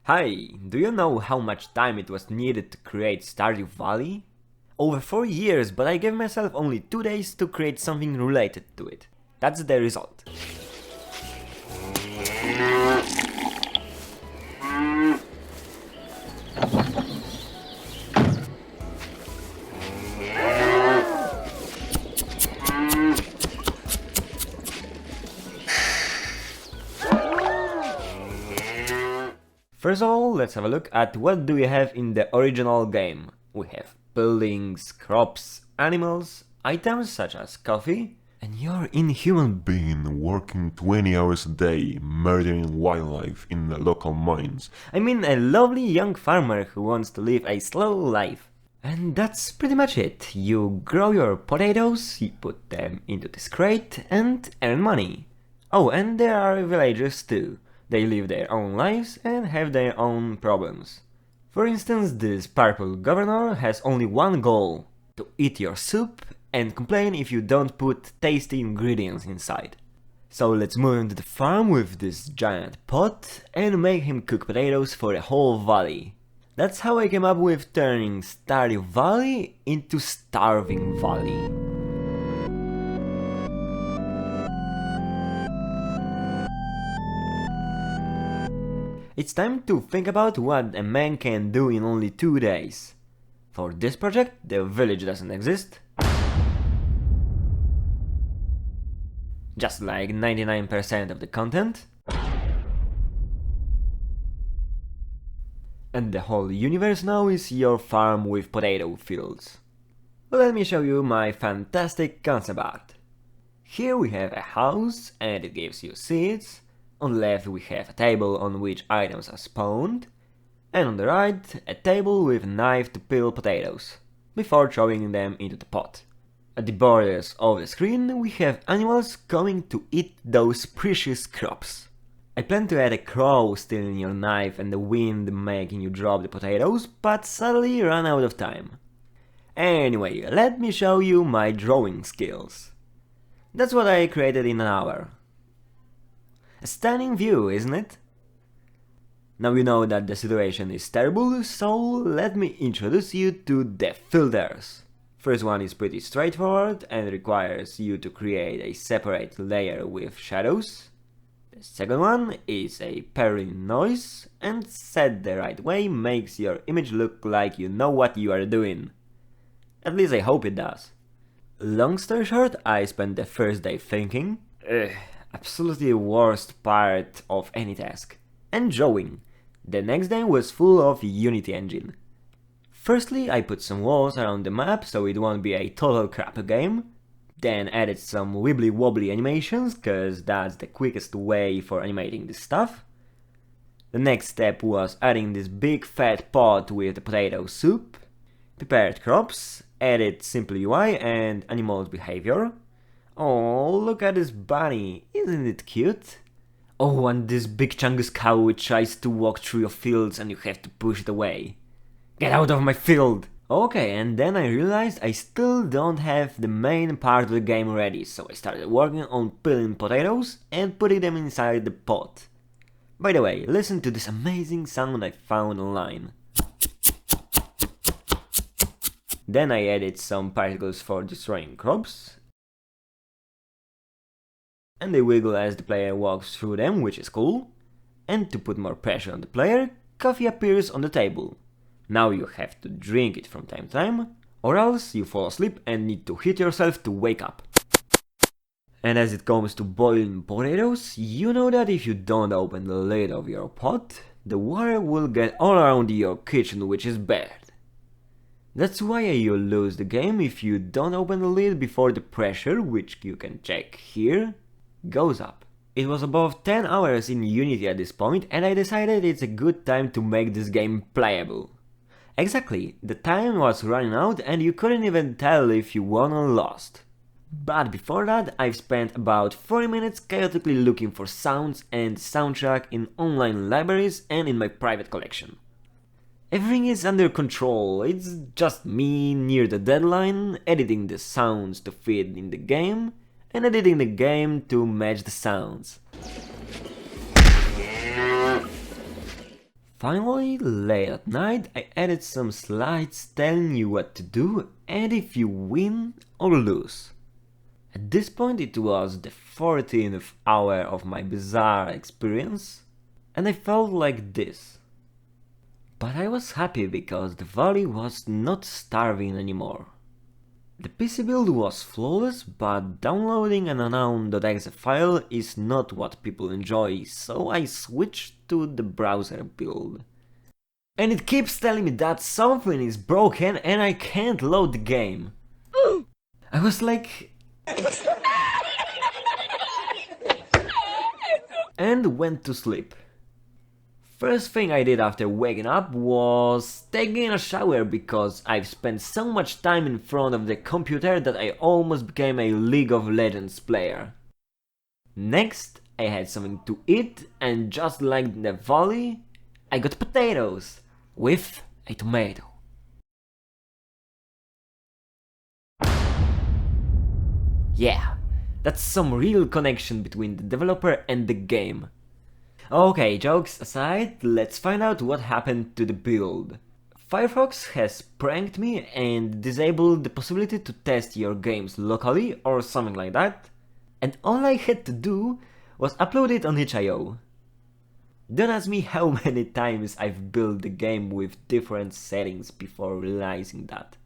Hi, do you know how much time it was needed to create Stardew Valley? Over 4 years, but I gave myself only 2 days to create something related to it. That's the result. First of all, let's have a look at what do we have in the original game. We have buildings, crops, animals, items such as coffee, and your inhuman Being working 20 hours a day, murdering wildlife in the local mines. I mean a lovely young farmer who wants to live a slow life. And that's pretty much it. You grow your potatoes, you put them into this crate and earn money. Oh, and there are villagers too. They live their own lives and have their own problems. For instance, this purple governor has only one goal: to eat your soup and complain if you don't put tasty ingredients inside. So let's move into the farm with this giant pot and make him cook potatoes for the whole valley. That's how I came up with turning Stardew Valley into Starving Valley. It's time to think about what a man can do in only 2 days. For this project, the village doesn't exist. Just like 99% of the content. And the whole universe now is your farm with potato fields. Let me show you my fantastic concept art. Here we have a house and it gives you seeds. On the left we have a table on which items are spawned. And on the right, a table with a knife to peel potatoes, before throwing them into the pot. At the borders of the screen we have animals coming to eat those precious crops. I plan to add a crow stealing your knife and the wind making you drop the potatoes, but suddenly ran out of time. Anyway, let me show you my drawing skills. That's what I created in an hour. A stunning view, isn't it? Now you know that the situation is terrible, so let me introduce you to the filters. First one is pretty straightforward and requires you to create a separate layer with shadows. The second one is a purring noise, and set the right way makes your image look like you know what you are doing. At least I hope it does. Long story short, I spent the first day thinking, absolutely worst part of any task, and drawing. The next day was full of Unity engine. Firstly, I put some walls around the map so it won't be a total crap game. Then added some wibbly wobbly animations, cause that's the quickest way for animating this stuff. The next step was adding this big fat pot with the potato soup. Prepared crops, added simple UI and animals behavior. Oh, look at this bunny, isn't it cute? Oh, and this big chungus cow which tries to walk through your fields and you have to push it away. Get out of my field! Okay, and then I realized I still don't have the main part of the game ready, so I started working on peeling potatoes and putting them inside the pot. By the way, listen to this amazing sound I found online. Then I added some particles for destroying crops. And they wiggle as the player walks through them, which is cool. And to put more pressure on the player, coffee appears on the table. Now you have to drink it from time to time, or else you fall asleep and need to hit yourself to wake up. And as it comes to boiling potatoes, you know that if you don't open the lid of your pot, the water will get all around your kitchen, which is bad. That's why you lose the game if you don't open the lid before the pressure, which you can check here, goes up. It was above 10 hours in Unity at this point and I decided it's a good time to make this game playable. Exactly, the time was running out and you couldn't even tell if you won or lost. But before that, I've spent about 40 minutes chaotically looking for sounds and soundtrack in online libraries and in my private collection. Everything is under control, it's just me near the deadline, editing the sounds to fit in the game, and editing the game to match the sounds. Finally, late at night, I added some slides telling you what to do and if you win or lose. At this point it was the 14th hour of my bizarre experience, and I felt like this. But I was happy because the valley was not starving anymore. The PC build was flawless, but downloading an unknown.exe file is not what people enjoy, so I switched to the browser build. And it keeps telling me that something is broken and I can't load the game. I was like... and went to sleep. First thing I did after waking up was taking a shower because I've spent so much time in front of the computer that I almost became a League of Legends player. Next, I had something to eat, and just like the valley, I got potatoes with a tomato. Yeah, that's some real connection between the developer and the game. Okay, jokes aside, let's find out what happened to the build. Firefox has pranked me and disabled the possibility to test your games locally or something like that, and all I had to do was upload it on itch.io. Don't ask me how many times I've built the game with different settings before realizing that.